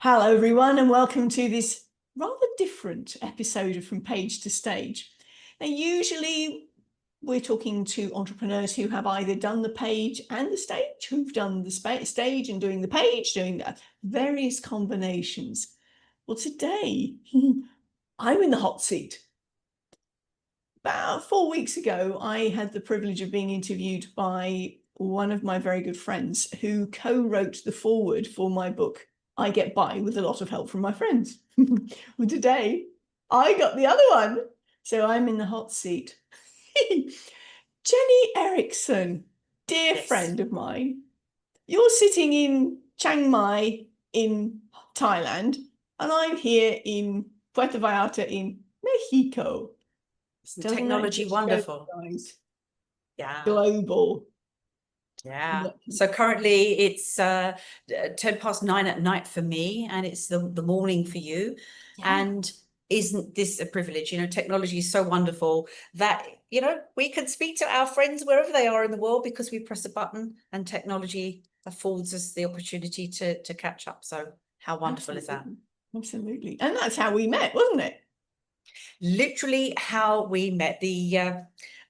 Hello, everyone, and welcome to this rather different episode of From Page to Stage, rather different episode of From Page to Stage. Now, usually we're talking to entrepreneurs who have either done the page and the stage, who've done the stage and doing the page, doing various combinations. Well, today I'm in the hot seat. About 4 weeks ago, I had the privilege of being interviewed by one of my very good friends who co-wrote the foreword for my book, I Get By with a Lot of Help from My Friends. Well, today, I got the other one. So I'm in the hot seat. Jennie Erickson, dear friend of mine, you're sitting in Chiang Mai in Thailand, and I'm here in Puerto Vallarta in Mexico. Isn't technology wonderful? Yeah. Global. Yeah. So currently it's 9:10 at night for me, and it's the morning for you. Yeah. And isn't this a privilege? You know, technology is so wonderful that, you know, we can speak to our friends wherever they are in the world because we press a button, and technology affords us the opportunity to catch up. So how wonderful is that? Absolutely. And that's how we met, wasn't it? Literally how we met.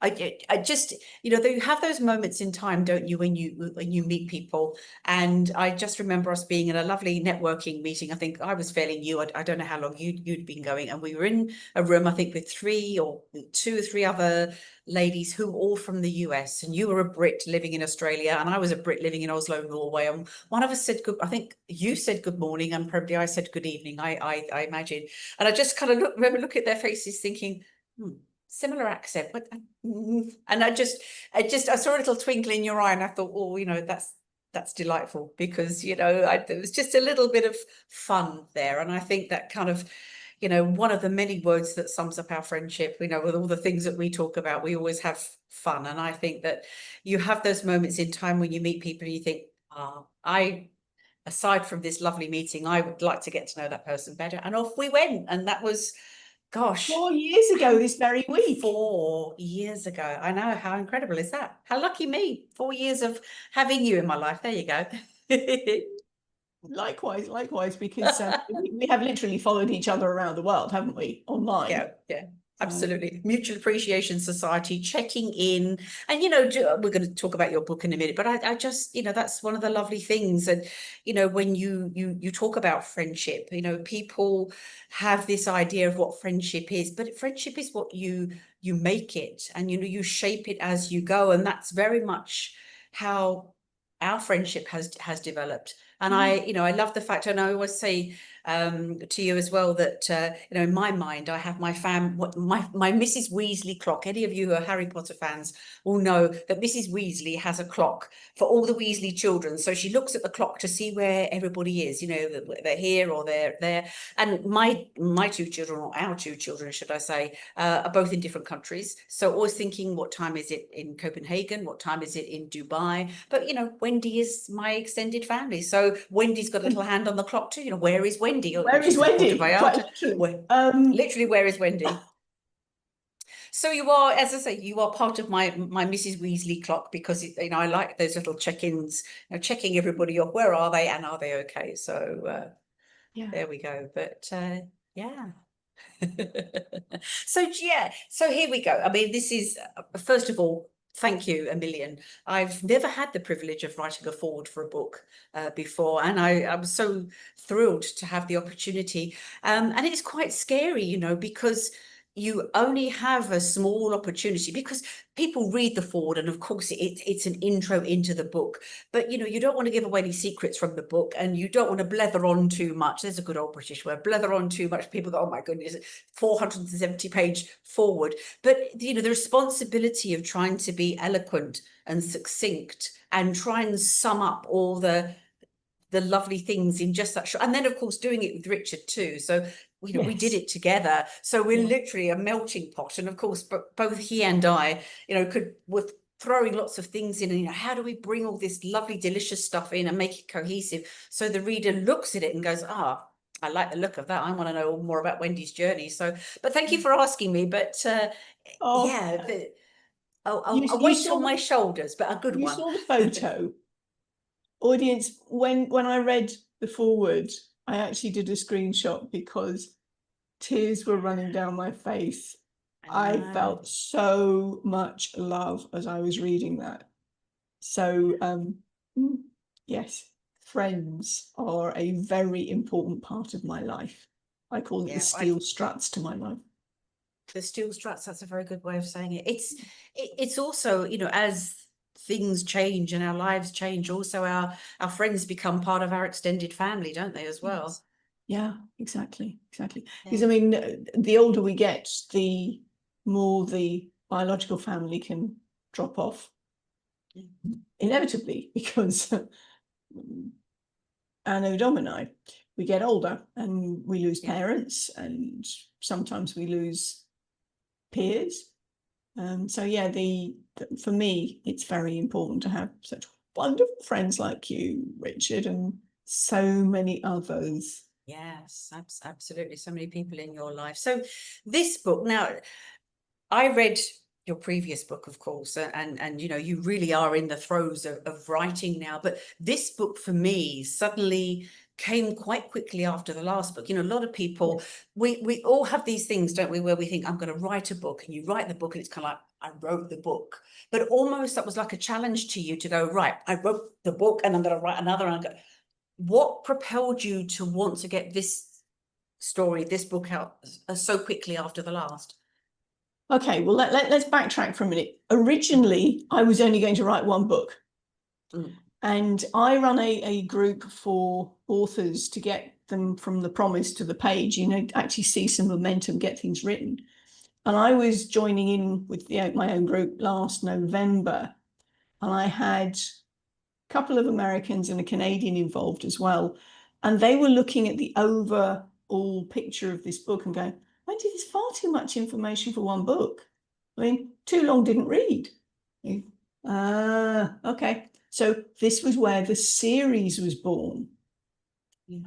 I just, you know, you have those moments in time, don't you, when you meet people. And I just remember us being in a lovely networking meeting. I think I was fairly new. I don't know how long you'd been going, and we were in a room, I think, with two or three other ladies who were all from the US, and you were a Brit living in Australia, and I was a Brit living in Oslo, Norway. And one of us said good. I think you said good morning, and probably I said good evening. I imagine, and I just kind of remember looking at their faces, thinking, similar accent, but and I saw a little twinkle in your eye, and I thought, oh, you know, that's delightful, because, you know, there was just a little bit of fun there. And I think that kind of, you know, one of the many words that sums up our friendship, you know, with all the things that we talk about, we always have fun. And I think that you have those moments in time when you meet people and you think, aside from this lovely meeting, I would like to get to know that person better. And off we went. And that was, gosh, 4 years ago this very week. 4 years ago. I know. How incredible is that? How lucky me. 4 years of having you in my life. There you go. Likewise, because we have literally followed each other around the world, haven't we, online? Yeah. Absolutely. Mutual Appreciation Society, checking in. And, you know, we're going to talk about your book in a minute, but I just, you know, that's one of the lovely things. And, you know, when you talk about friendship, you know, people have this idea of what friendship is, but friendship is what you make it, and, you know, you shape it as you go. And that's very much how our friendship has developed. And I love the fact, and I always say to you as well, that you know, in my mind, I have my Mrs. Weasley clock. Any of you who are Harry Potter fans will know that Mrs. Weasley has a clock for all the Weasley children. So she looks at the clock to see where everybody is, you know, that they're here or they're there. And my two children, or our two children, should I say, are both in different countries. So always thinking, what time is it in Copenhagen? What time is it in Dubai? But, you know, Wendy is my extended family. So Wendy's got a little hand on the clock too. You know, where is Wendy? Where is Wendy? Literally, where is Wendy? So you are, as I say, you are part of my Mrs. Weasley clock, because, you know, I like those little check-ins, you know, checking everybody off. Where are they, and are they okay? So there we go. But yeah. So here we go. I mean, this is, first of all, thank you a million. I've never had the privilege of writing a foreword for a book before, and I'm so thrilled to have the opportunity. And it's quite scary, you know, because you only have a small opportunity, because people read the foreword, and of course it's an intro into the book, but, you know, you don't want to give away any secrets from the book, and you don't want to blether on too much. There's a good old British word, blether on too much. People go, oh my goodness, 470-page foreword. But, you know, the responsibility of trying to be eloquent and succinct and try and sum up all the lovely things in just that short, and then of course doing it with Richard too. So, you know, we did it together. So we're literally a melting pot. And of course, both he and I, you know, were throwing lots of things in, and, you know, how do we bring all this lovely, delicious stuff in and make it cohesive so the reader looks at it and goes, I like the look of that. I want to know more about Wendy's journey. So, but thank you for asking me. But a weight on my shoulders, but a good one. You saw the photo. Audience, when I read the foreword, I actually did a screenshot because tears were running down my face. I felt so much love as I was reading that. So, yes, friends are a very important part of my life. I call it the steel struts to my life. The steel struts, that's a very good way of saying it. It's also, you know, as things change and our lives change, also our friends become part of our extended family, don't they, as well? Yes. Yeah, exactly. Because I mean, the older we get, the more the biological family can drop off, inevitably, because Anno Domini, we get older and we lose parents, and sometimes we lose peers. So yeah, for me, it's very important to have such wonderful friends like you, Richard, and so many others. Yes, absolutely. So many people in your life. So this book, now, I read your previous book, of course, and you know, you really are in the throes of writing now. But this book for me suddenly came quite quickly after the last book. You know, a lot of people, we all have these things, don't we, where we think, I'm going to write a book, and you write the book and it's kind of like, I wrote the book. But almost that was like a challenge to you to go, right, I wrote the book and I'm going to write another. And what propelled you to want to get this story, this book out so quickly after the last? Okay, well, let's backtrack for a minute. Originally, I was only going to write one book. And I run a group for authors to get them from the promise to the page, you know, actually see some momentum, get things written. And I was joining in with my own group last November, and I had a couple of Americans and a Canadian involved as well. And they were looking at the overall picture of this book and going, Wendy, there's far too much information for one book. I mean, too long didn't read. Okay. So this was where the series was born. Yeah.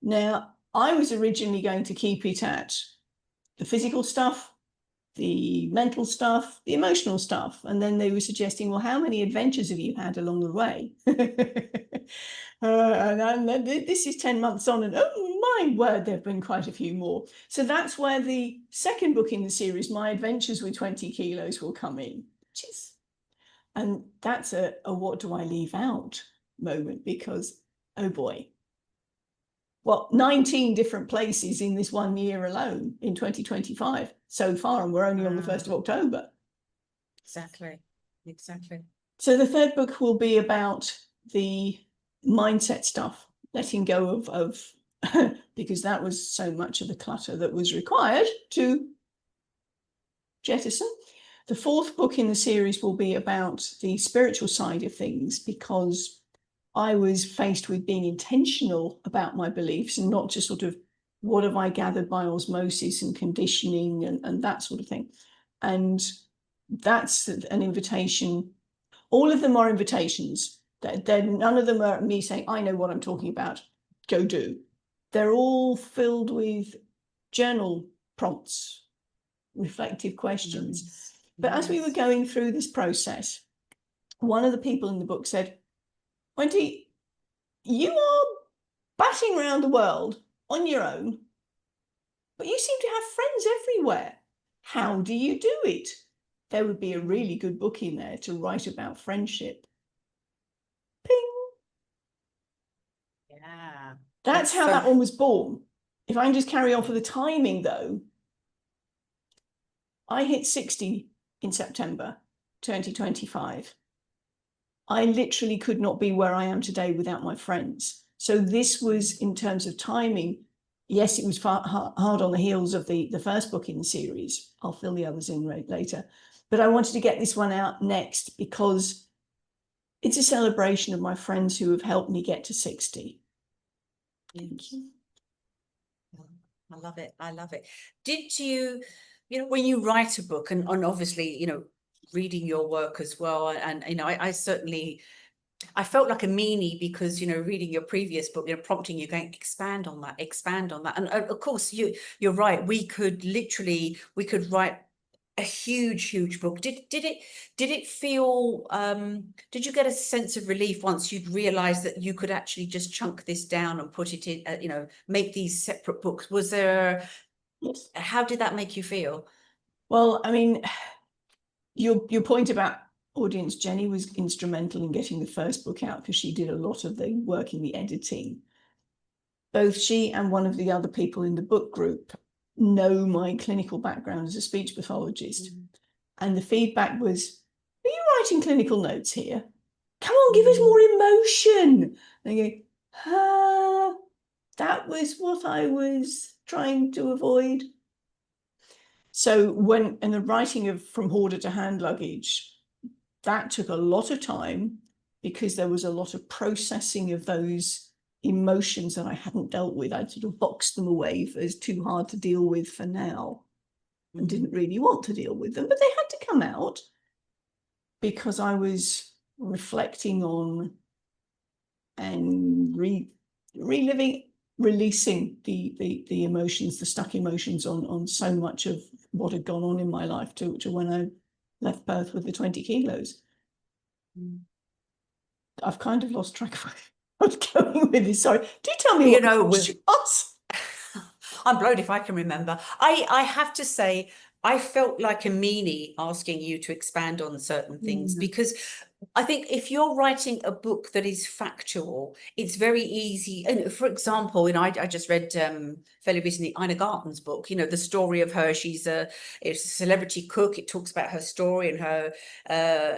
Now, I was originally going to keep it at the physical stuff, the mental stuff, the emotional stuff. And then they were suggesting, well, how many adventures have you had along the way? And then this is 10 months on, and oh my word, there have been quite a few more. So that's where the second book in the series, My Adventures with 20 Kilos, will come in. And that's a what do I leave out moment, because, oh boy, well, 19 different places in this 1 year alone in 2025 so far, and we're only on the 1st of October. Exactly. So the third book will be about the mindset stuff, letting go of because that was so much of the clutter that was required to jettison. The fourth book in the series will be about the spiritual side of things, because I was faced with being intentional about my beliefs and not just sort of what have I gathered by osmosis and conditioning and that sort of thing. And that's an invitation. All of them are invitations. None of them are me saying, I know what I'm talking about, go do. They're all filled with journal prompts, reflective questions. But as we were going through this process, one of the people in the book said, Wendy, you are batting around the world on your own, but you seem to have friends everywhere. How do you do it? There would be a really good book in there to write about friendship. Ping. Yeah. That's how that one was born. If I can just carry on for the timing, though, I hit 60 in September 2025. I literally could not be where I am today without my friends. So this was, in terms of timing, yes, it was hard on the heels of the first book in the series. I'll fill the others in later. But I wanted to get this one out next because it's a celebration of my friends who have helped me get to 60. Thank you. I love it. Did you, you know, when you write a book, and obviously, you know, reading your work as well, and you know, I certainly, I felt like a meanie because, you know, reading your previous book, you know, prompting you going, expand on that. And of course, you're right. We could write a huge book. Did it feel, did you get a sense of relief once you'd realized that you could actually just chunk this down and put it in, you know, make these separate books? Was there, Yes. how did that make you feel? Well, I mean, your point about audience, Jennie was instrumental in getting the first book out because she did a lot of the work in the editing. Both she and one of the other people in the book group know my clinical background as a speech pathologist. And the feedback was, are you writing clinical notes here? Come on, give us more emotion. And I go, that was what I was trying to avoid. So when in the writing of From Hoarder to Hand Luggage, that took a lot of time because there was a lot of processing of those emotions that I hadn't dealt with. I'd sort of boxed them away as too hard to deal with for now and didn't really want to deal with them, but they had to come out because I was reflecting on and reliving, releasing the emotions, the stuck emotions on so much of what had gone on in my life to when I left Perth with the 20 kilos. I've kind of lost track of what's going with this. Sorry. Do tell me You what know, the question was. I'm blowed if I can remember. I have to say, I felt like a meanie asking you to expand on certain things because I think if you're writing a book that is factual, it's very easy. And for example, you know, I just read fairly recently Ina Garten's book, you know, the story of her. She's it's a celebrity cook. It talks about her story and her,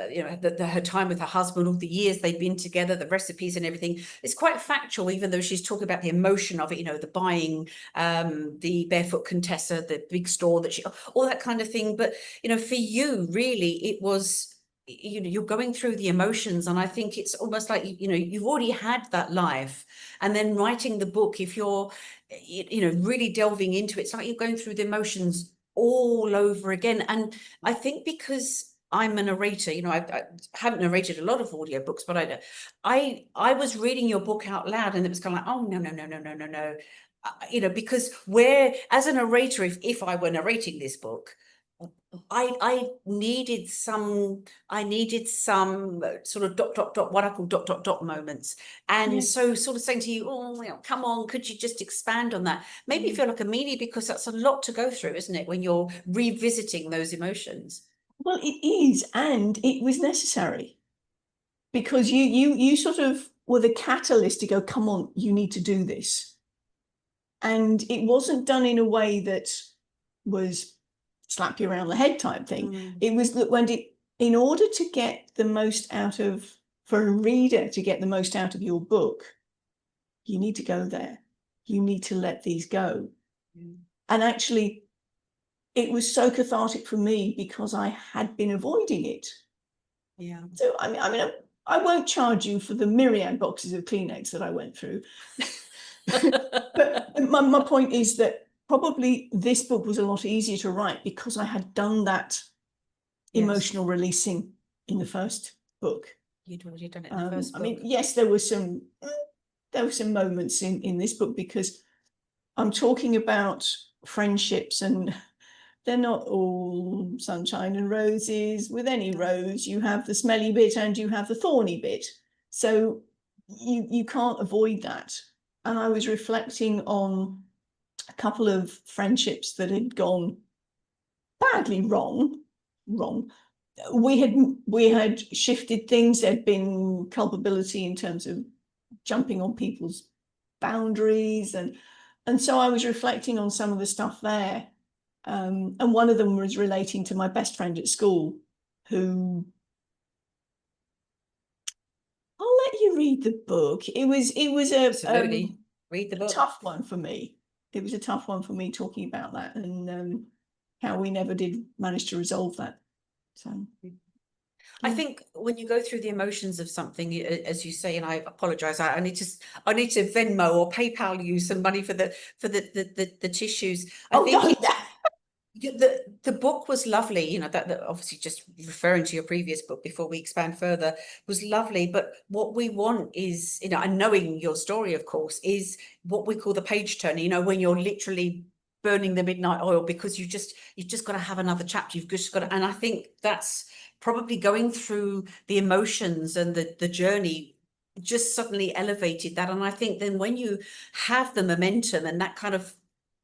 you know, her time with her husband, all the years they've been together, the recipes and everything. It's quite factual, even though she's talking about the emotion of it, you know, the buying, the barefoot Contessa, the big store that she, all that kind of thing. But, you know, for you, really, it was, you know, you're going through the emotions, and I think it's almost like, you know, you've already had that life, and then writing the book, if you're, you know, really delving into it, it's like you're going through the emotions all over again. And I think because I'm a narrator, you know, I haven't narrated a lot of audiobooks, but I was reading your book out loud, and it was kind of like, oh no. You know, because where, as a narrator, if I were narrating this book, I needed some sort of dot what I call dot moments. And so sort of saying to you, oh, you know, come on, could you just expand on that? Made me feel like a meanie, because that's a lot to go through, isn't it, when you're revisiting those emotions? Well, it is, and it was necessary because you sort of were the catalyst to go, come on, you need to do this. And it wasn't done in a way that was slap you around the head type thing. It was that in order to get the most out of, for a reader to get the most out of your book, you need to go there. You need to let these go. And actually, it was so cathartic for me because I had been avoiding it. Yeah. So I mean, I won't charge you for the myriad boxes of Kleenex that I went through. But my point is that probably this book was a lot easier to write because I had done that emotional releasing in the first book. You'd already done it in the first book. I mean, yes, there were some moments in this book because I'm talking about friendships, and they're not all sunshine and roses. With any rose, you have the smelly bit and you have the thorny bit. So you can't avoid that. And I was reflecting on a couple of friendships that had gone badly wrong. We had shifted things. There'd been culpability in terms of jumping on people's boundaries, and so I was reflecting on some of the stuff there. And one of them was relating to my best friend at school, who, I'll let you read the book. It was Absolutely. Read the book. Tough one for me. It was a tough one for me talking about that, and how we never did manage to resolve that. So I think when you go through the emotions of something, as you say, and I apologize, I need to Venmo or PayPal you some money for the tissues. I think the book was lovely, you know, that obviously, just referring to your previous book before we expand further, was lovely. But what we want is, you know, and knowing your story, of course, is what we call the page turner, you know, when you're literally burning the midnight oil because you've just got to have another chapter. You've just got to, and I think that's probably going through the emotions and the journey just suddenly elevated that. And I think then when you have the momentum and that kind of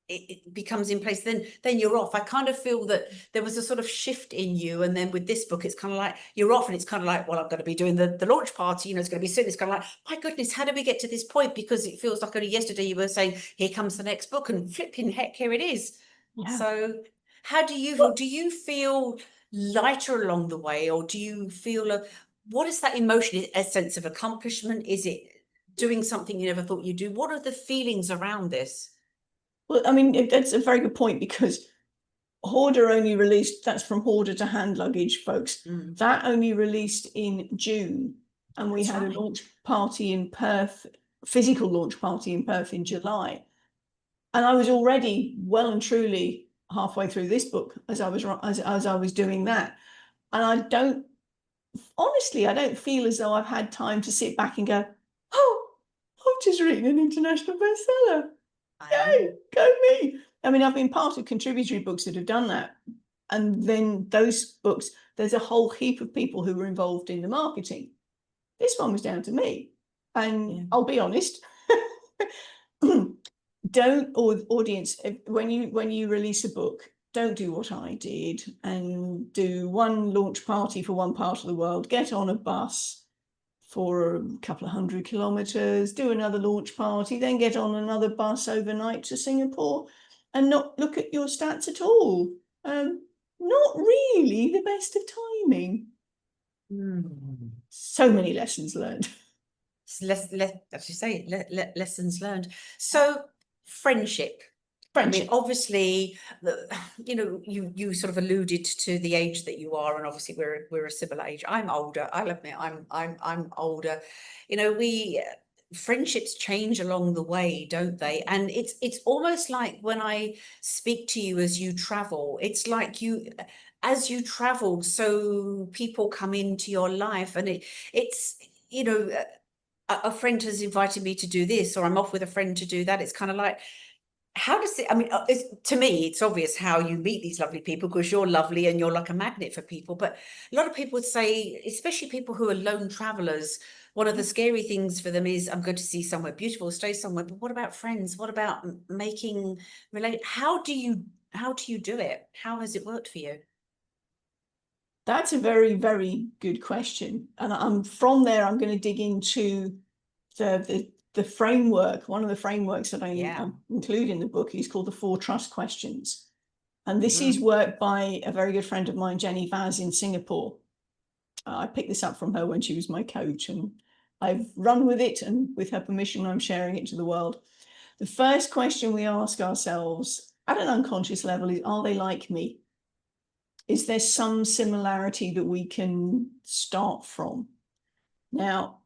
it becomes in place, then you're off. I kind of feel that there was a sort of shift in you, and then with this book it's kind of like you're off, and it's kind of like, well, I'm going to be doing the launch party, you know, it's going to be soon. It's kind of like, my goodness, how did we get to this point? Because it feels like only yesterday you were saying, here comes the next book, and flipping heck, here it is. Yeah. So how do you feel? Do you feel lighter along the way, or do you feel what is that emotion? A sense of accomplishment? Is it doing something you never thought you'd do? What are the feelings around this? Well, I mean, that's a very good point, because Hoarder only released, that's from Hoarder to Hand Luggage, folks. That only released in June, and we had a launch party in Perth, physical launch party in Perth in July. And I was already well and truly halfway through this book as I was doing that. And I don't feel as though I've had time to sit back and go, oh, I've just written an international bestseller. Yay, go me. I mean, I've been part of contributory books that have done that. And then those books, there's a whole heap of people who were involved in the marketing. This one was down to me. And I'll be honest, audience, when you release a book, don't do what I did and do one launch party for one part of the world, get on a bus for a couple of 100 kilometers, do another launch party, then get on another bus overnight to Singapore, and not look at your stats at all. Not really the best of timing. So many lessons learned. As you say, lessons learned. So friendship. I mean, obviously, you know, you sort of alluded to the age that you are, and obviously we're a similar age. I'm older. I'll admit I'm older. You know, friendships change along the way, don't they? And it's almost like when I speak to you as you travel, it's like as you travel, so people come into your life, and it's you know, a friend has invited me to do this, or I'm off with a friend to do that. It's kind of like, how does it, I mean, to me, it's obvious how you meet these lovely people, because you're lovely and you're like a magnet for people. But a lot of people would say, especially people who are lone travelers, one of the scary things for them is, I'm going to see somewhere beautiful, stay somewhere. But what about friends? What about making how do you do it? How has it worked for you? That's a very, very good question. And from there, I'm going to dig into the framework. One of the frameworks that I include in the book is called the 4 Trust Questions. And this is work by a very good friend of mine, Jennie in Singapore. I picked this up from her when she was my coach, and I've run with it, and with her permission, I'm sharing it to the world. The first question we ask ourselves at an unconscious level is, are they like me? Is there some similarity that we can start from? Now,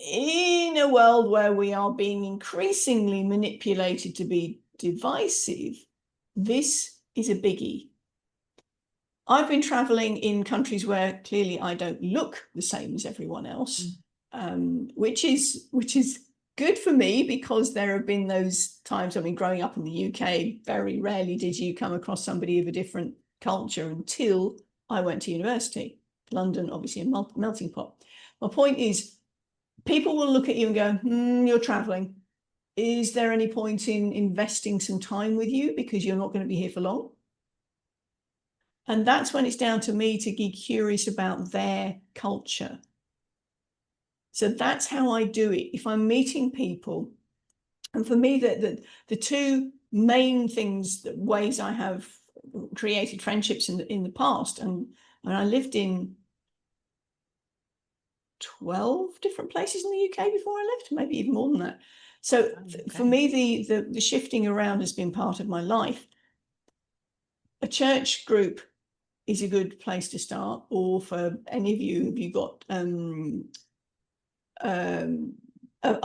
in a world where we are being increasingly manipulated to be divisive, this is a biggie. I've been traveling in countries where clearly I don't look the same as everyone else, which is good for me, because there have been those times. I mean, growing up in the UK, very rarely did you come across somebody of a different culture until I went to university. London, obviously, a melting pot. My point is, people will look at you and go, you're traveling. Is there any point in investing some time with you, because you're not going to be here for long? And that's when it's down to me to be curious about their culture. So that's how I do it. If I'm meeting people, and for me, the 2 main ways I have created friendships in the past, and I lived in 12 different places in the UK before I left, maybe even more than that. So for me, the shifting around has been part of my life. A church group is a good place to start, or for any of you, have you got a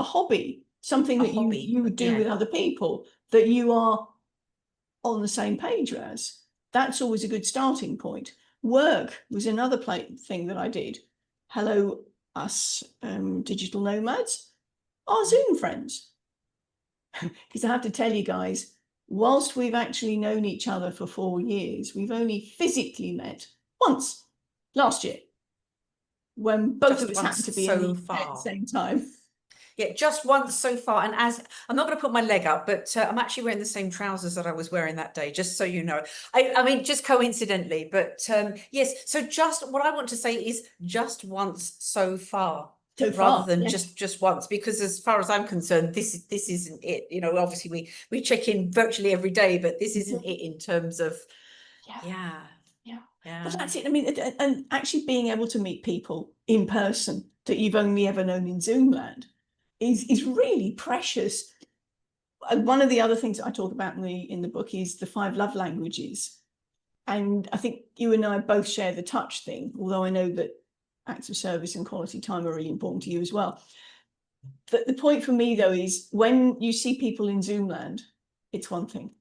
hobby, something that you would do with other people that you are on the same page as? That's always a good starting point. Work was another thing that I did. Hello, us digital nomads, our Zoom friends. Because I have to tell you guys, whilst we've actually known each other for 4 years, we've only physically met once last year, when both Just of us once happened to be so in the UK at far. the same time. Yeah, just once so far. And as I'm not going to put my leg up, but I'm actually wearing the same trousers that I was wearing that day, just so you know. I mean, just coincidentally, but yes. So just what I want to say is just once so far, So rather far, than yes. just once, because as far as I'm concerned, this isn't it. You know, obviously we check in virtually every day, but this isn't it in terms of Yeah. yeah. Well, that's it. I mean, and actually being able to meet people in person that you've only ever known in Zoom land is really precious. One of the other things that I talk about in the book is the 5 love languages. And I think you and I both share the touch thing, although I know that acts of service and quality time are really important to you as well. The point for me, though, is when you see people in Zoom land, it's one thing.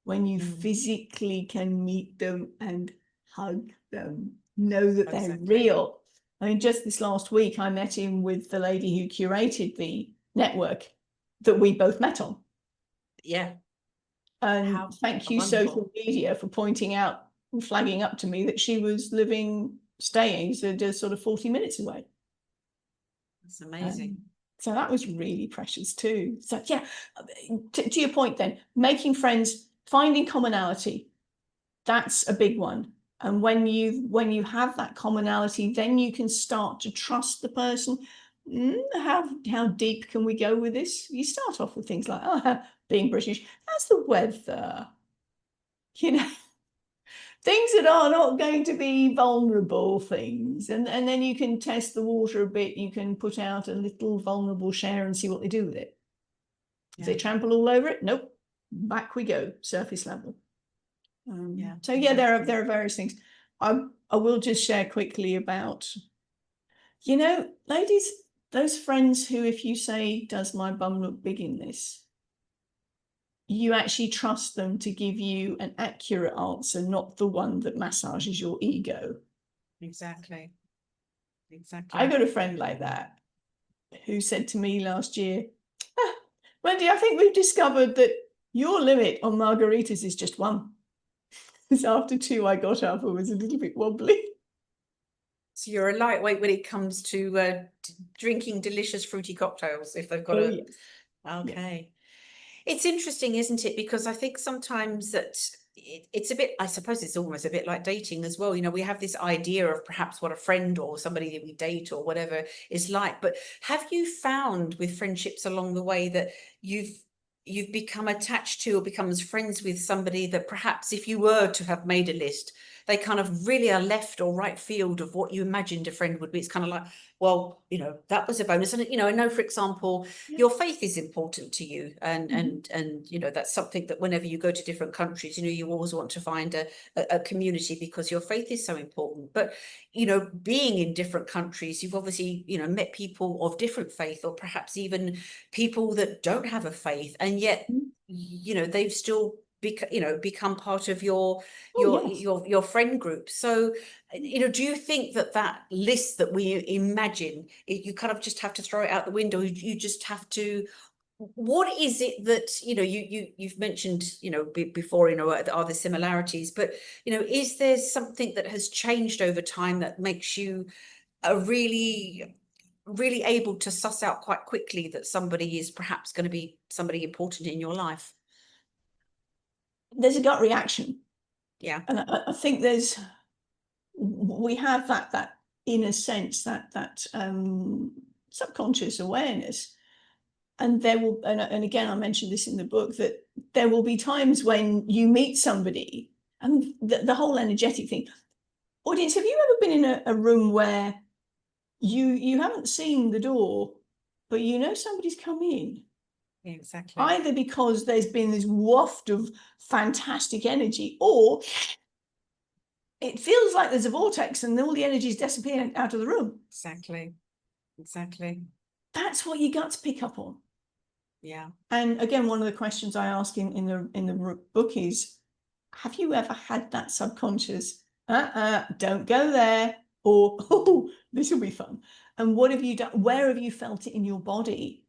When you physically can meet them and hug them, know that they're real. I mean, just this last week, I met him with the lady who curated the network that we both met on. Yeah. And thank you, social media, for pointing out and flagging up to me that she was staying so just sort of 40 minutes away. That's amazing. So that was really precious too. So yeah, to your point then, making friends, finding commonality, that's a big one. And when you have that commonality, then you can start to trust the person. How deep can we go with this? You start off with things like, oh, being British, how's the weather? You know, things that are not going to be vulnerable things. And then you can test the water a bit. You can put out a little vulnerable share and see what they do with it. If they trample all over it, nope, back we go, surface level. So yeah, there are various things. I will just share quickly about, you know, ladies, those friends who, if you say, does my bum look big in this? You actually trust them to give you an accurate answer, not the one that massages your ego. Exactly. I got a friend like that who said to me last year, Wendy, I think we've discovered that your limit on margaritas is just 1. Because after 2, I got up and was a little bit wobbly. So you're a lightweight when it comes to drinking delicious fruity cocktails, if they've got Yes. Okay. It's interesting, isn't it? Because I think sometimes that it's a bit, I suppose it's almost a bit like dating as well. You know, we have this idea of perhaps what a friend or somebody that we date or whatever is like. But have you found with friendships along the way that you've become attached to or becomes friends with somebody that perhaps if you were to have made a list, they kind of really are left or right field of what you imagined a friend would be? It's kind of like, well, you know, that was a bonus. And, you know, I know, for example, your faith is important to you. And you know, that's something that whenever you go to different countries, you know, you always want to find a community because your faith is so important. But, you know, being in different countries, you've obviously, you know, met people of different faith or perhaps even people that don't have a faith. And yet, you know, they've still become part of your friend group. So, you know, do you think that list that we imagine, you kind of just have to throw it out the window? You just have to, what is it that, you know, you've mentioned, you know, before, you know, are there similarities, but, you know, is there something that has changed over time that makes you really able to suss out quite quickly that somebody is perhaps going to be somebody important in your life? There's a gut reaction. Yeah. And I think we have that in a sense, that subconscious awareness. And there will, and again, I mentioned this in the book, that there will be times when you meet somebody and the whole energetic thing. Audience, have you ever been in a room where you haven't seen the door, but you know somebody's come in? Exactly. Either because there's been this waft of fantastic energy, or it feels like there's a vortex and all the energy is disappearing out of the room. Exactly. That's what you got to pick up on. Yeah. And again, one of the questions I ask in the book is, have you ever had that subconscious, don't go there, or, oh, this will be fun? And what have you done? Where have you felt it in your body?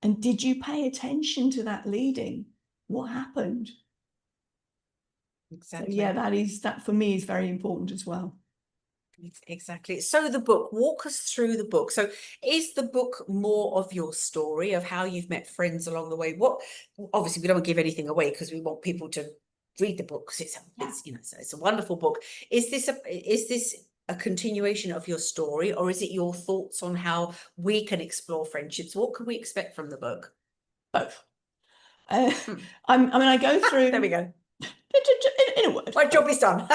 And did you pay attention to that leading? what happened. Exactly. So yeah, that for me is very important as well. Exactly. So the book, walk us through the book. So is the book more of your story of how you've met friends along the way? What, obviously we don't give anything away because we want people to read the book because it's you know, so it's a wonderful book. Is this a continuation of your story, or is it your thoughts on how we can explore friendships? What can we expect from the book? Both. I go through. There we go. In a word. My job is done.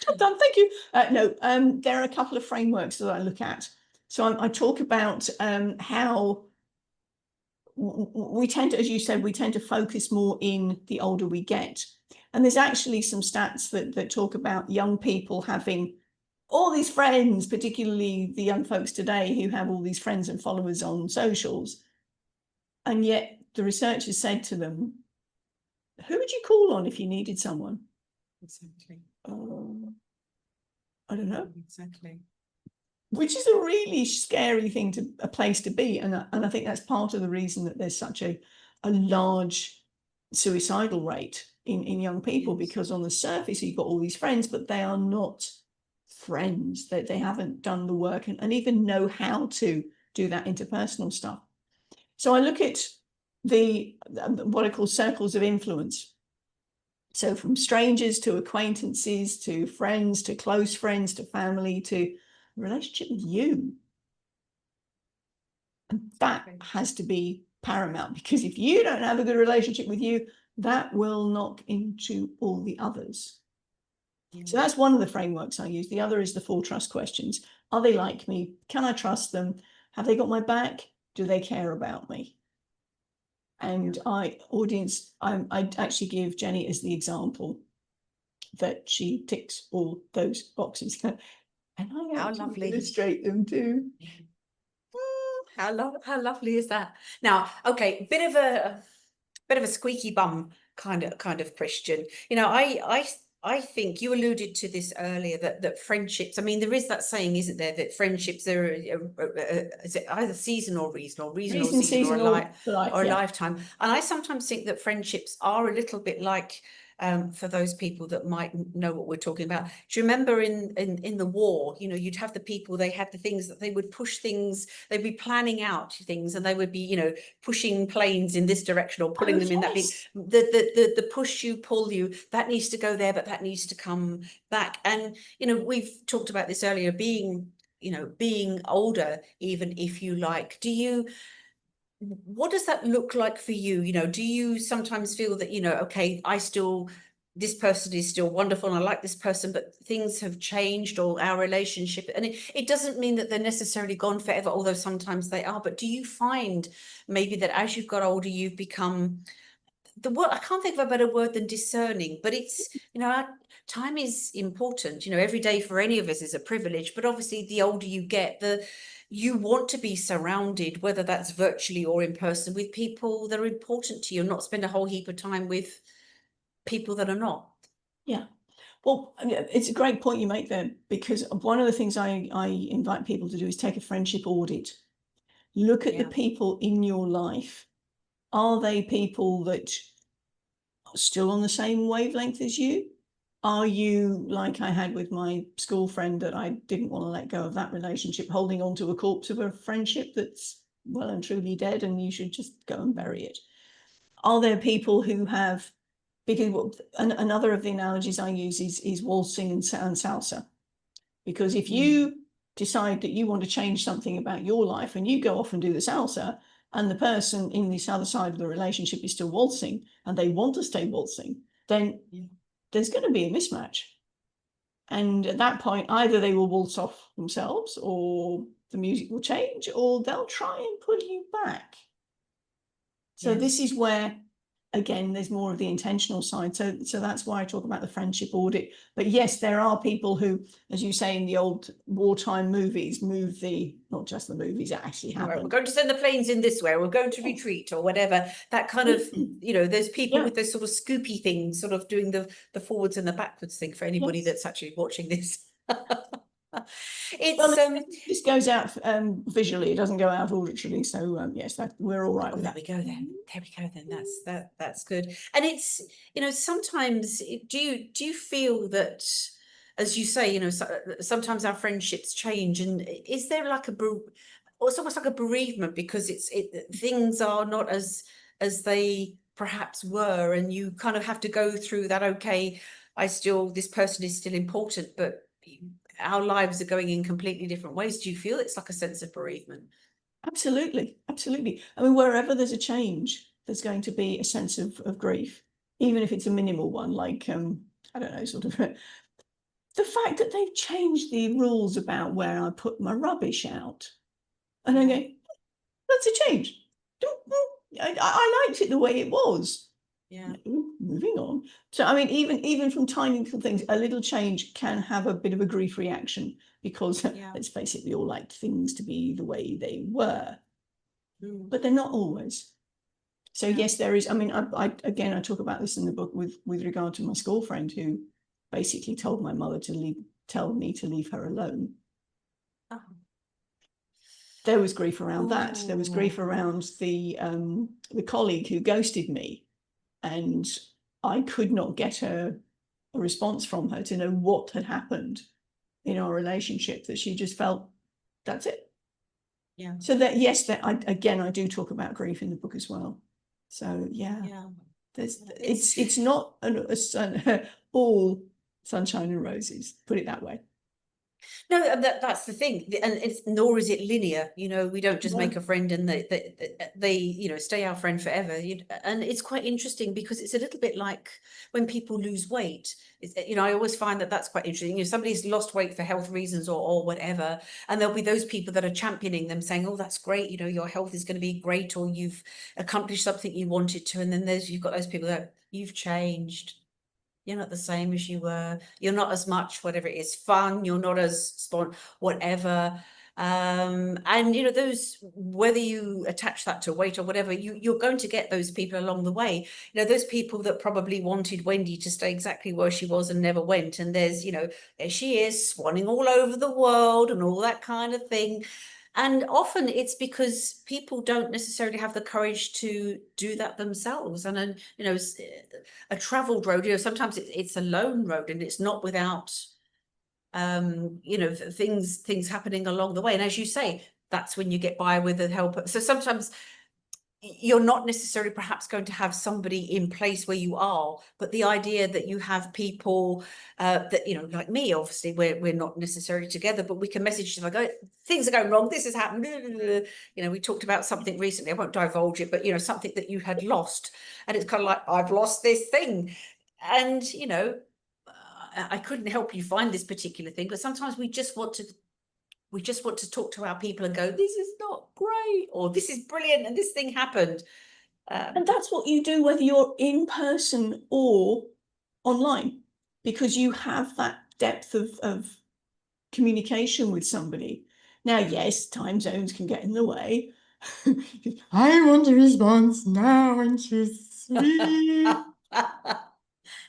Job done. Thank you. No, there are a couple of frameworks that I look at. So I talk about how we tend to, as you said, we tend to focus more in the older we get. And there's actually some stats that talk about young people having all these friends, particularly the young folks today who have all these friends and followers on socials. And yet the researchers said to them, who would you call on if you needed someone? Exactly. I don't know. Exactly. Which is a really scary thing a place to be. And I think that's part of the reason that there's such a large suicidal rate in young people, because on the surface you've got all these friends, but they are not friends. They haven't done the work and even know how to do that interpersonal stuff. So I look at what I call circles of influence. So from strangers to acquaintances to friends to close friends to family to relationship with you. And that has to be paramount, because if you don't have a good relationship with you, that will knock into all the others. So that's one of the frameworks I use. The other is the 4 trust questions. Are they like me? Can I trust them? Have they got my back? Do they care about me? And I actually give Jennie as the example that she ticks all those boxes. And I actually illustrate them too. How lovely is that? Now, okay, bit of a squeaky bum kind of question. You know, I think you alluded to this earlier, that friendships, I mean, there is that saying, isn't there, that friendships are is it either season or reason, or season or a lifetime. And I sometimes think that friendships are a little bit like, for those people that might know what we're talking about. Do you remember in the war, you know, you'd have the people, they had the things that they would push things, they'd be planning out things, and they would be, you know, pushing planes in this direction or pulling them in that. The push you, pull you, that needs to go there, but that needs to come back. And, you know, we've talked about this earlier, being older, even if you like, what does that look like for you? You know, do you sometimes feel that, you know, okay, this person is still wonderful and I like this person, but things have changed, or our relationship, and it doesn't mean that they're necessarily gone forever, although sometimes they are. But do you find maybe that as you've got older, you've become, the word, I can't think of a better word than discerning, but it's, you know, time is important. You know, every day for any of us is a privilege, but obviously the older you get, you want to be surrounded, whether that's virtually or in person, with people that are important to you, and not spend a whole heap of time with people that are not. Yeah. Well, it's a great point you make there, because one of the things I invite people to do is take a friendship audit. Look at the people in your life. Are they people that are still on the same wavelength as you? Are you, like I had with my school friend, that I didn't want to let go of that relationship, holding on to a corpse of a friendship that's well and truly dead and you should just go and bury it? Are there people who have, because another of the analogies I use is waltzing and salsa. Because if you decide that you want to change something about your life and you go off and do the salsa, and the person in this other side of the relationship is still waltzing and they want to stay waltzing, then there's going to be a mismatch. And at that point, either they will waltz off themselves, or the music will change, or they'll try and pull you back. So this is where, again, there's more of the intentional side. So that's why I talk about the friendship audit. But yes, there are people who, as you say, in the old wartime movies, not just the movies, that actually happen. Right, we're going to send the planes in this way, we're going to retreat, or whatever. That kind of, you know, there's people with those sort of scoopy things, sort of doing the forwards and the backwards thing, for anybody that's actually watching this. It's this goes out visually, it doesn't go out auditorily, so yes, we're all right with there that. we go then. There we go then. That's good. And it's, sometimes do you feel that, as you say, sometimes our friendships change, and is there like it's almost like a bereavement, because things are not as they perhaps were, and you kind of have to go through that. Okay, this person is still important, but our lives are going in completely different ways. Do you feel it's like a sense of bereavement? Absolutely, absolutely. I mean, wherever there's a change, there's going to be a sense of grief, even if it's a minimal one, like I don't know, sort of the fact that they've changed the rules about where I put my rubbish out. And I go, that's a change. I liked it the way it was. Yeah. Moving on. So I mean, even from tiny little things, a little change can have a bit of a grief reaction, because let's face it, we all liked things to be the way they were, but they're not always. So yes, there is. I mean, I talk about this in the book with regard to my school friend who basically told my mother to tell me to leave her alone. Oh. There was grief around that. There was grief around the colleague who ghosted me, and I could not get a response from her to know what had happened in our relationship, that she just felt that's it. Yeah. So that, yes, that I do talk about grief in the book as well. So yeah. It's not all sunshine and roses, put it that way. No, that's the thing, and nor is it linear. We don't just make a friend and they stay our friend forever. And it's quite interesting, because it's a little bit like when people lose weight. I always find that that's quite interesting. Somebody's lost weight for health reasons or whatever, and there'll be those people that are championing them, saying, "Oh, that's great. Your health is going to be great, or you've accomplished something you wanted to." And then you've got those people that, "You've changed. You're not the same as you were. You're not as much, whatever it is, fun. You're not as whatever." And those, whether you attach that to weight or whatever, you're going to get those people along the way. Those people that probably wanted Wendy to stay exactly where she was and never went. And there's, there she is, swanning all over the world and all that kind of thing. And often it's because people don't necessarily have the courage to do that themselves. And then, a traveled road, sometimes it's a lone road, and it's not without, things happening along the way. And as you say, that's when you get by with the help. So sometimes you're not necessarily perhaps going to have somebody in place where you are, but the idea that you have people that, like me, obviously we're not necessarily together, but we can message each other, go, things are going wrong, this has happened. We talked about something recently, I won't divulge it, but something that you had lost, and it's kind of like, I've lost this thing, and I couldn't help you find this particular thing, but sometimes we just want to talk to our people and go, this is not great, or this is brilliant, and this thing happened. And that's what you do, whether you're in person or online, because you have that depth of communication with somebody. Now, yes, time zones can get in the way. I want a response now, and she's sweet.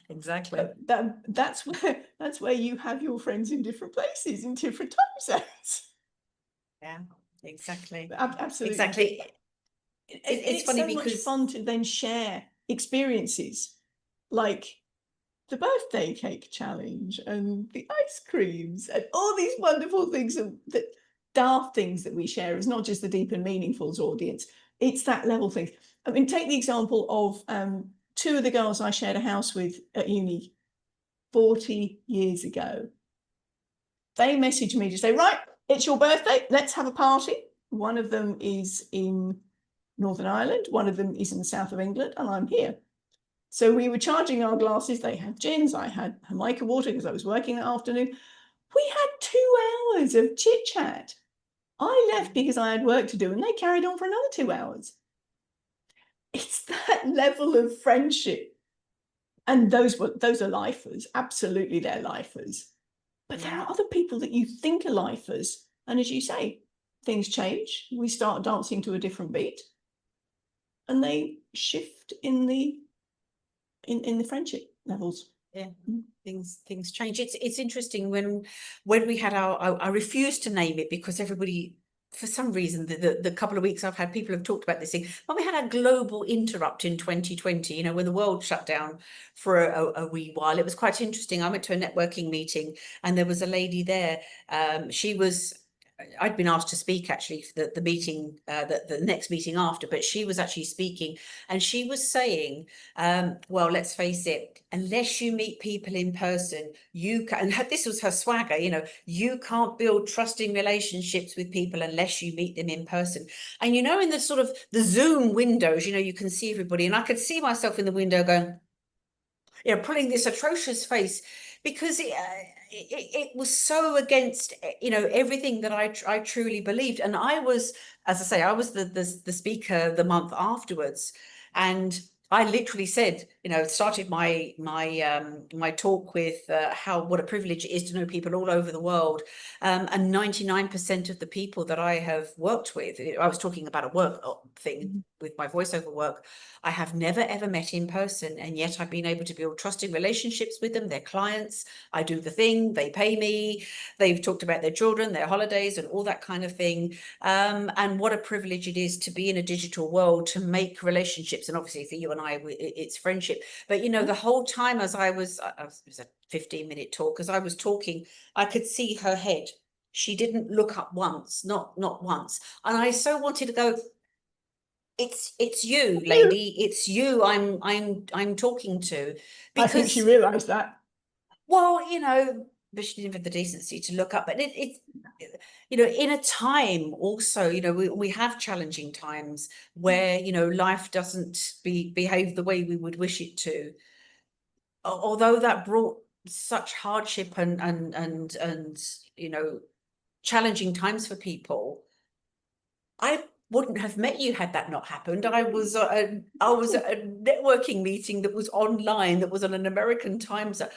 Exactly. That's where you have your friends in different places, in different time zones. Yeah, exactly. Absolutely. Exactly. It's funny, so because much fun to then share experiences like the birthday cake challenge and the ice creams and all these wonderful things, that daft things that we share. Is not just the deep and meaningfuls audience, it's that level things. I mean, take the example of two of the girls I shared a house with at uni 40 years ago. They messaged me to say, right, it's your birthday, let's have a party. One of them is in Northern Ireland, one of them is in the south of England, and I'm here. So we were charging our glasses. They had gins, I had Jamaica water because I was working that afternoon. We had 2 hours of chit chat. I left because I had work to do, and they carried on for another 2 hours. It's that level of friendship. And those are lifers. Absolutely, they're lifers. But there are other people that you think are lifers. And as you say, things change. We start dancing to a different beat, and they shift in the friendship levels. Yeah, Mm. things change. It's interesting when we had I refuse to name it because everybody, for some reason, the couple of weeks I've had, people have talked about this thing. When we had a global interrupt in 2020, you know, when the world shut down for a wee while, it was quite interesting. I went to a networking meeting and there was a lady there. I'd been asked to speak actually for the meeting, the next meeting after, but she was actually speaking, and she was saying, well, let's face it, unless you meet people in person, you can, and this was her swagger, you know, you can't build trusting relationships with people unless you meet them in person. And, you know, in the sort of the Zoom windows, you know, you can see everybody, and I could see myself in the window going, you know, pulling this atrocious face because it was so against, you know, everything that I truly believed. And I was, as I say, I was the speaker the month afterwards, and I literally said, you know, started my talk with what a privilege it is to know people all over the world, and 99% of the people that I have worked with, I was talking about a work thing with my voiceover work, I have never ever met in person, and yet I've been able to build trusting relationships with them. They're clients. I do the thing. They pay me. They've talked about their children, their holidays, and all that kind of thing. And what a privilege it is to be in a digital world, to make relationships. And obviously, for you and I, it's friendship. But you know, the whole time as it was a 15-minute talk. As I was talking, I could see her head. She didn't look up once, not once. And I so wanted to go, it's you, lady. It's you I'm talking to. I think she Because, realised that. well, you know, but she didn't have the decency to look up. But you know, in a time also, you know, we have challenging times where, you know, life doesn't behave the way we would wish it to. Although that brought such hardship and you know, challenging times for people, I wouldn't have met you had that not happened. I was at a networking meeting that was online, that was on an American time zone.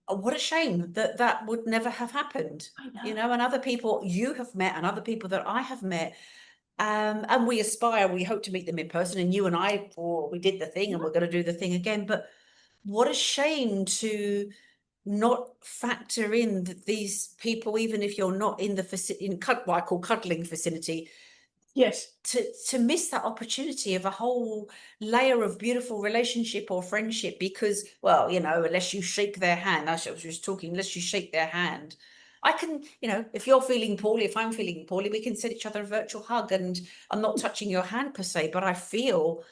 What a shame that that would never have happened. I know. You know, and other people you have met and other people that I have met, and we aspire, we hope to meet them in person. And you and I, we did the thing, and we're going to do the thing again. But what a shame to not factor in that these people, even if you're not in what I call cuddling vicinity, Yes. to miss that opportunity of a whole layer of beautiful relationship or friendship because, well, you know, unless you shake their hand, I was just talking, unless you shake their hand, I can, you know, if you're feeling poorly, if I'm feeling poorly, we can send each other a virtual hug, and I'm not touching your hand per se, but I feel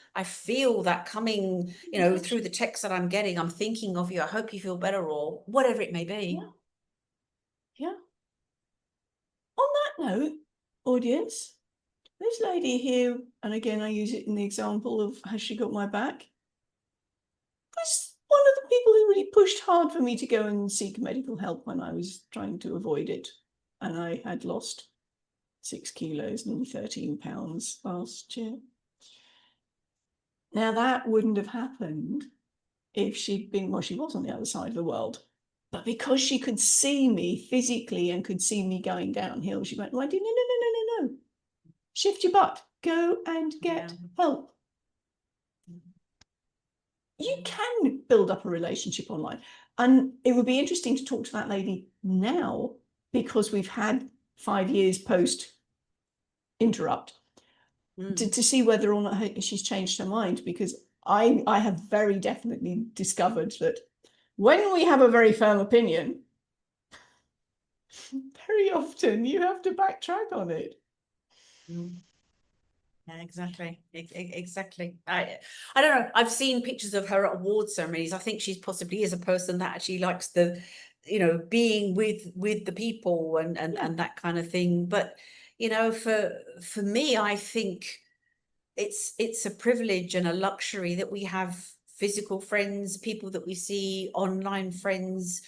that coming, you know, through the text that I'm getting. I'm thinking of you. I hope you feel better, or whatever it may be. Yeah. On that note, audience, this lady here, and again, I use it in the example of Has She Got My Back, was one of the people who really pushed hard for me to go and seek medical help when I was trying to avoid it. And I had lost 6 kilos, nearly 13 pounds last year. Now, that wouldn't have happened if she'd been, well, she was on the other side of the world. But because she could see me physically and could see me going downhill, she went, well, I did, no. Shift your butt. Go and get help. You can build up a relationship online. And it would be interesting to talk to that lady now, because we've had 5 years post interrupt, to see whether or not she's changed her mind, because I have very definitely discovered that when we have a very firm opinion, very often you have to backtrack on it. Yeah, exactly. I don't know. I've seen pictures of her at award ceremonies. I think she's possibly is a person that actually likes the, you know, being with the people and that kind of thing. But you know, for me, I think it's a privilege and a luxury that we have physical friends, people that we see, online friends.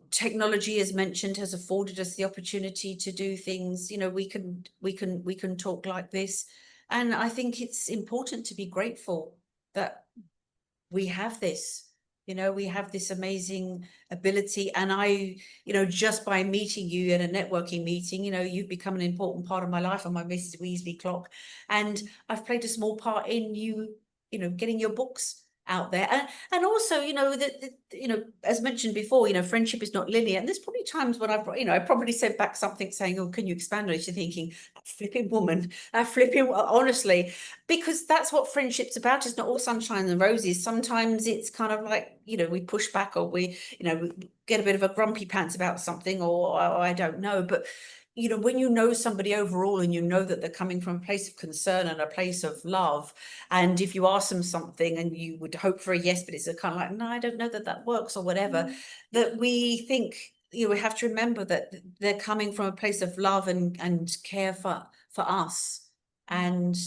Technology, as mentioned, has afforded us the opportunity to do things. You know, we can talk like this, and I think it's important to be grateful that we have this. You know, we have this amazing ability, and you know, just by meeting you in a networking meeting, you know, you've become an important part of my life on my Mrs. Weasley clock, and I've played a small part in you know, getting your books out there. And also, you know, as mentioned before, you know, friendship is not linear. And there's probably times when I probably sent back something saying, oh, can you expand on it? You're thinking, that flipping woman, honestly, because that's what friendship's about. It's not all sunshine and roses. Sometimes it's kind of like, you know, we push back, or we get a bit of a grumpy pants about something, or I don't know. But you know, when you know somebody overall, and you know that they're coming from a place of concern and a place of love, and if you ask them something and you would hope for a yes, but it's a kind of like, no, I don't know that works, or whatever, that we think, you know, we have to remember that they're coming from a place of love and care for us. And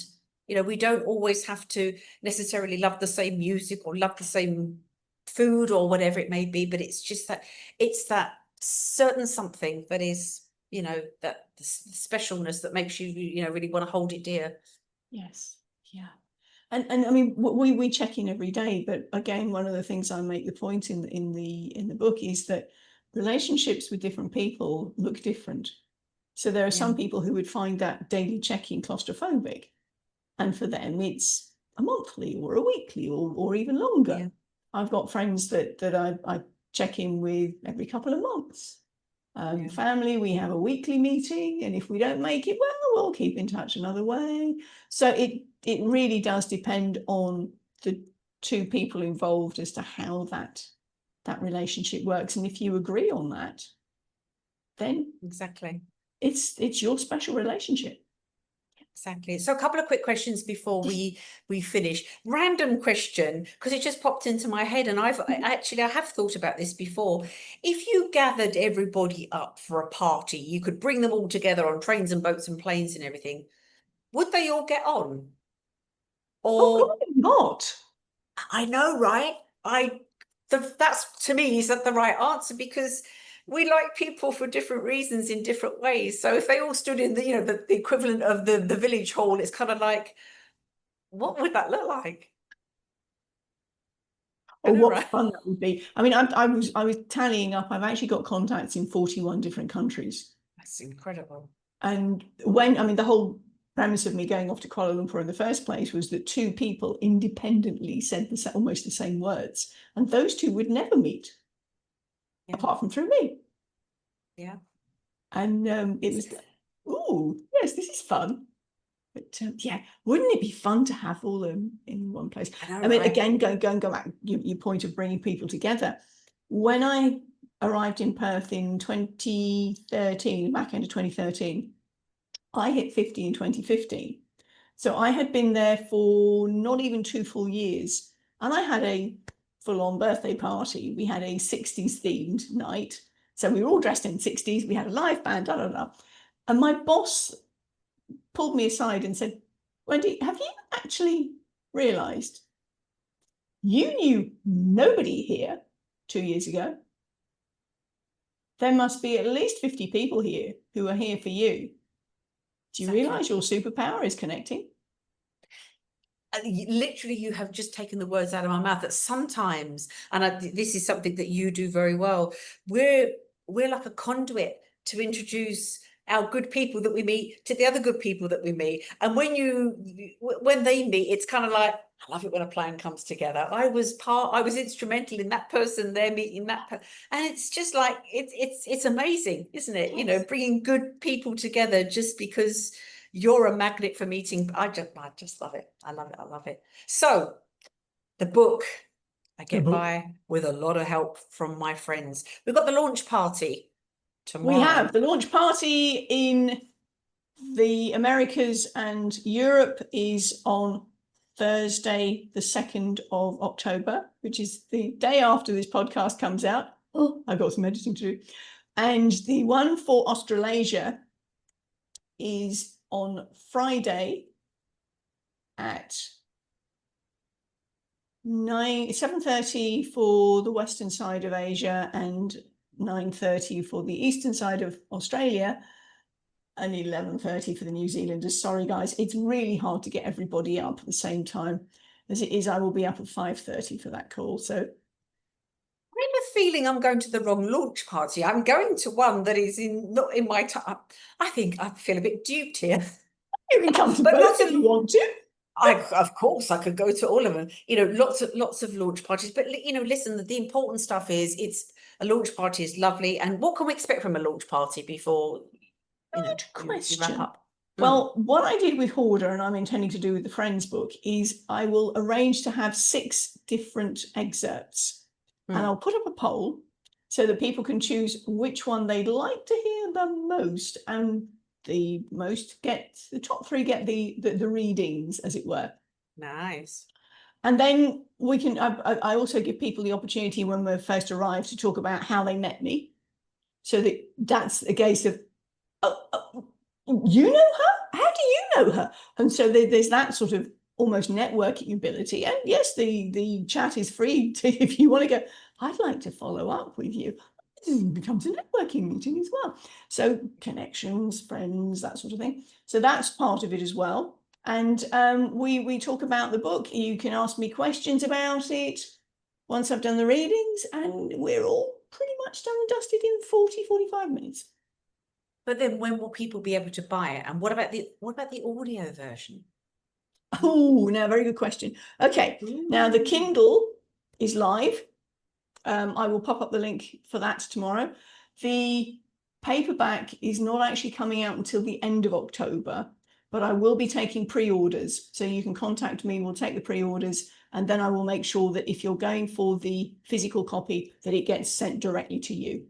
you know, we don't always have to necessarily love the same music or love the same food or whatever it may be, but it's just that it's that certain something that is, you know, that the specialness that makes you, you know, really want to hold it dear. Yes. Yeah. And I mean, we check in every day, but again, one of the things I make the point in the book is that relationships with different people look different. So there are some people who would find that daily check-in claustrophobic, and for them it's a monthly or a weekly or even longer. Yeah. I've got friends that I check in with every couple of months. Family, we have a weekly meeting, and if we don't make it, well, we'll keep in touch another way. So it really does depend on the two people involved as to how that relationship works. And if you agree on that, then Exactly. It's your special relationship. Exactly. So a couple of quick questions before we finish. Random question, because it just popped into my head, and I have thought about this before. If you gathered everybody up for a party, you could bring them all together on trains and boats and planes and everything, would they all get on? Oh, Or probably not. I know, right? That's, to me, is that the right answer? Because we like people for different reasons in different ways. So if they all stood in the, you know, the equivalent of the village hall, it's kind of like, what would that look like? Or what Right? fun that would be. I mean, I was tallying up. I've actually got contacts in 41 different countries. That's incredible. And when, I mean, the whole premise of me going off to Kuala Lumpur in the first place was that two people independently said almost the same words, and those two would never meet, apart from through me. Yeah. And it was, oh yes, this is fun. But yeah, wouldn't it be fun to have all them in one place? I mean, again, go back your point of bringing people together. When I arrived in Perth in 2013, back end of 2013, I hit 50 in 2015. So I had been there for not even 2 full years, and I had a full-on birthday party. We had a 60s themed night. So we were all dressed in 60s. We had a live band, And my boss pulled me aside and said, Wendy, have you actually realised you knew nobody here 2 years ago? There must be at least 50 people here who are here for you. Do you realise your superpower is connecting? Literally, you have just taken the words out of my mouth. That sometimes, and this is something that you do very well, we're like a conduit to introduce our good people that we meet to the other good people that we meet. And when they meet, it's kind of like, I love it when a plan comes together. I was instrumental in that person, they're meeting that person. And it's just like, it's amazing, isn't it? Yes. You know, bringing good people together just because you're a magnet for meeting. I just love it. I love it. So the book, I get by with a lot of help from my friends. We've got the launch party tomorrow. We have the launch party in the Americas and Europe is on Thursday, the 2nd of October, which is the day after this podcast comes out. Oh, I've got some editing to do. And the one for Australasia is on Friday at 7:30 for the western side of Asia and 9:30 for the eastern side of Australia and 11:30 for the New Zealanders. Sorry, guys, it's really hard to get everybody up at the same time. As it is, I will be up at 5:30 for that call. So I have a feeling I'm going to the wrong launch party. I'm going to one that is not in my time. I think I feel a bit duped here. You can come to both if you want to. Of course, I could go to all of them. Lots of launch parties. But listen, the important stuff is a launch party is lovely. And what can we expect from a launch party before Good you wrap question. up? Well, what I did with Hoarder, and I'm intending to do with the Friends book, is I will arrange to have 6 different excerpts, and I'll put up a poll so that people can choose which one they'd like to hear the most, and the top 3 get the readings, as it were. Nice. And then we can. I also give people the opportunity when we first arrive to talk about how they met me, so that's a case of, you know her? How do you know her? And so there's that sort of almost networking ability. And yes, the chat is free to, if you want to go, I'd like to follow up with you. It becomes a networking meeting as well. So connections, friends, that sort of thing. So that's part of it as well. And we talk about the book. You can ask me questions about it once I've done the readings, and we're all pretty much done and dusted in 45 minutes. But then when will people be able to buy it? And what about the audio version? Oh, now very good question. Okay, now the Kindle is live. I will pop up the link for that tomorrow. The paperback is not actually coming out until the end of October, but I will be taking pre-orders. So you can contact me, we'll take the pre-orders, and then I will make sure that if you're going for the physical copy, that it gets sent directly to you.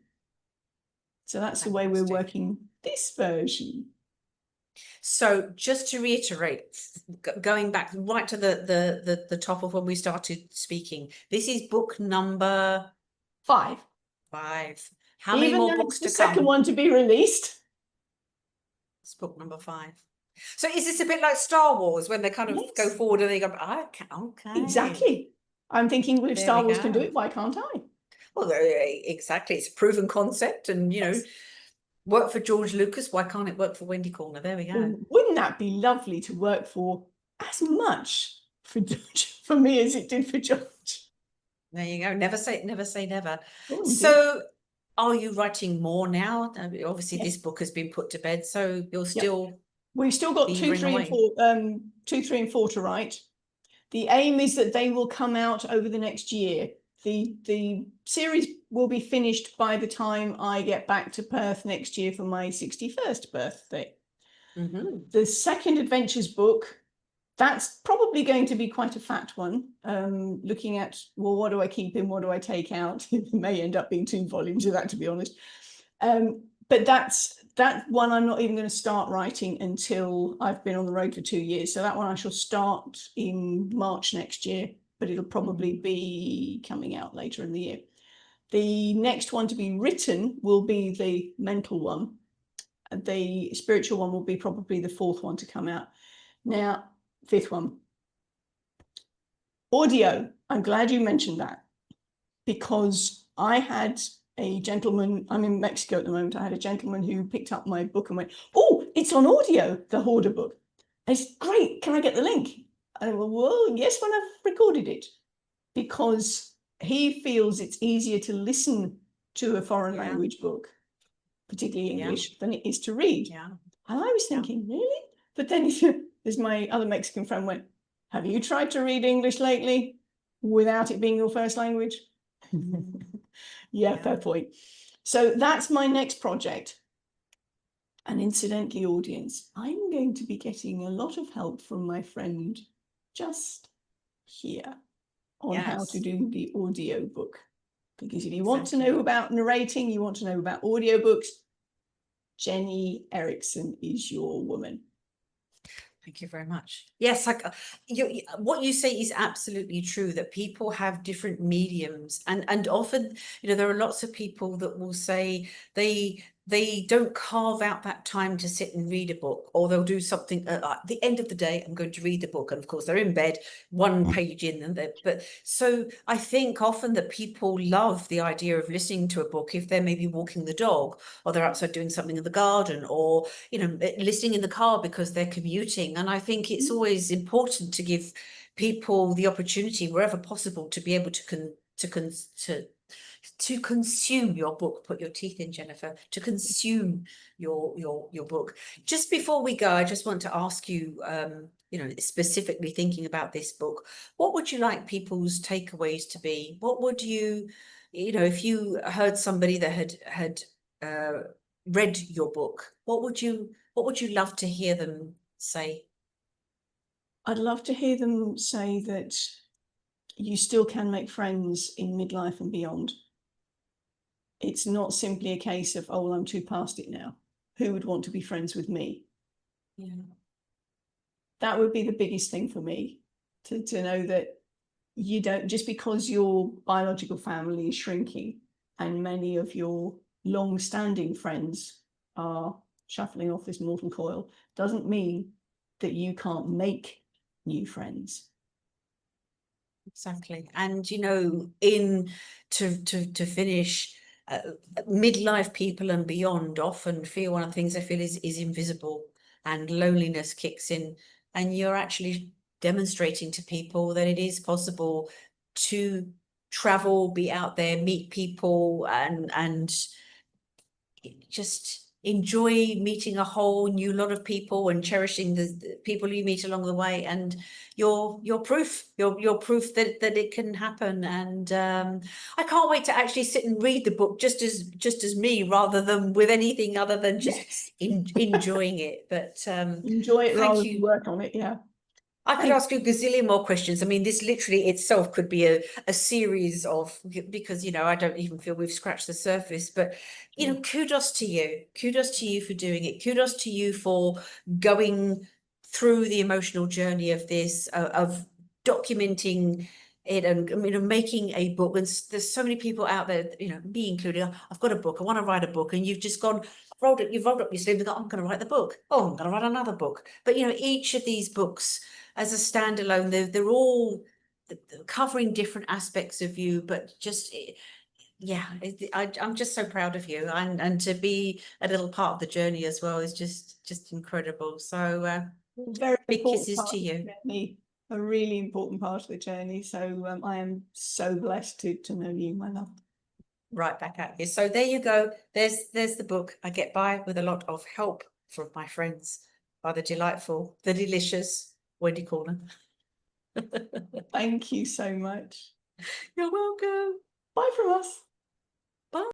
So that's the way we're working this version. So just to reiterate, going back right to the top of when we started speaking, this is book number 5. How many more books to come? The second one to be released. It's book number 5. So is this a bit like Star Wars when they kind of go forward and they go, okay. Exactly. I'm thinking, well, if Star Wars can do it, why can't I? Well, exactly. It's a proven concept, and work for George Lucas. Why can't it work for Wendy Corner? There we go. Well, wouldn't that be lovely to work for as much for me as it did for George? There you go. Never say never. Oh, so are you writing more now? Obviously, yes. This book has been put to bed, so you're still... We've still got 2, 3 and 4, 2, 3 and 4 to write. The aim is that they will come out over the next year. The series will be finished by the time I get back to Perth next year for my 61st birthday. The second Adventures book, that's probably going to be quite a fat one. Looking at, well, what do I keep in, what do I take out? It may end up being 2 volumes of that, to be honest. But that one I'm not even going to start writing until I've been on the road for 2 years. So that one I shall start in March next year, but it'll probably be coming out later in the year. The next one to be written will be the mental one. The spiritual one will be probably the 4th one to come out. Now, 5th one. Audio. I'm glad you mentioned that, because I had a gentleman, I'm in Mexico at the moment, I had a gentleman who picked up my book and went, oh, it's on audio, the Hoarder book. And it's great, can I get the link? And I went, well, yes, when I've recorded it, because he feels it's easier to listen to a foreign language book, particularly English, than it is to read. And I was thinking, really? But then there's my other Mexican friend went, have you tried to read English lately without it being your first language? Fair point. So that's my next project. And incidentally, audience, I'm going to be getting a lot of help from my friend just here on how to do the audio book. Because if you want to know about narrating, you want to know about audiobooks, Jennie Erickson is your woman. Thank you very much. Yes, what you say is absolutely true, that people have different mediums, and often, there are lots of people that will say they don't carve out that time to sit and read a book, or they'll do something at the end of the day, I'm going to read the book, and of course they're in bed, 1 page in, but so I think often that people love the idea of listening to a book if they're maybe walking the dog, or they're outside doing something in the garden, or listening in the car because they're commuting. And I think it's always important to give people the opportunity, wherever possible, to be able to consume your book. Put your teeth in, Jennifer. To consume your book. Just before we go, I just want to ask you, specifically thinking about this book, what would you like people's takeaways to be? What would you, if you heard somebody that had read your book, what would you love to hear them say? I'd love to hear them say that you still can make friends in midlife and beyond. It's not simply a case of, oh, well, I'm too past it now. Who would want to be friends with me? Yeah. That would be the biggest thing for me, to know that you don't, just because your biological family is shrinking and many of your long-standing friends are shuffling off this mortal coil, doesn't mean that you can't make new friends. Exactly. And to finish, midlife people and beyond often feel, one of the things I feel is invisible, and loneliness kicks in, and you're actually demonstrating to people that it is possible to travel, be out there, meet people, and just enjoy meeting a whole new lot of people and cherishing the people you meet along the way. And you're proof that it can happen. And I can't wait to actually sit and read the book just as me, rather than with anything other than just enjoying it. But enjoy it rather thank than you. work on it. Yeah. I could ask you a gazillion more questions. I mean, this literally itself could be a series of, because, I don't even feel we've scratched the surface, but, kudos to you. Kudos to you for doing it. Kudos to you for going through the emotional journey of this, of documenting it, and making a book. And there's so many people out there, me included. I've got a book, I want to write a book, and you've just gone, you've rolled up your sleeve and gone, I'm going to write the book. Oh, I'm going to write another book. But each of these books, as a standalone, they're all covering different aspects of you, but just, I'm just so proud of you, and to be a little part of the journey as well is just incredible. So very big important kisses part to of the you. journey, a really important part of the journey. So I am so blessed to know you, my love. Right back at you. So there you go. There's the book. I get by with a lot of help from my friends, by the delightful, the delicious Wendy Corner. Thank you so much. You're welcome. Bye from us.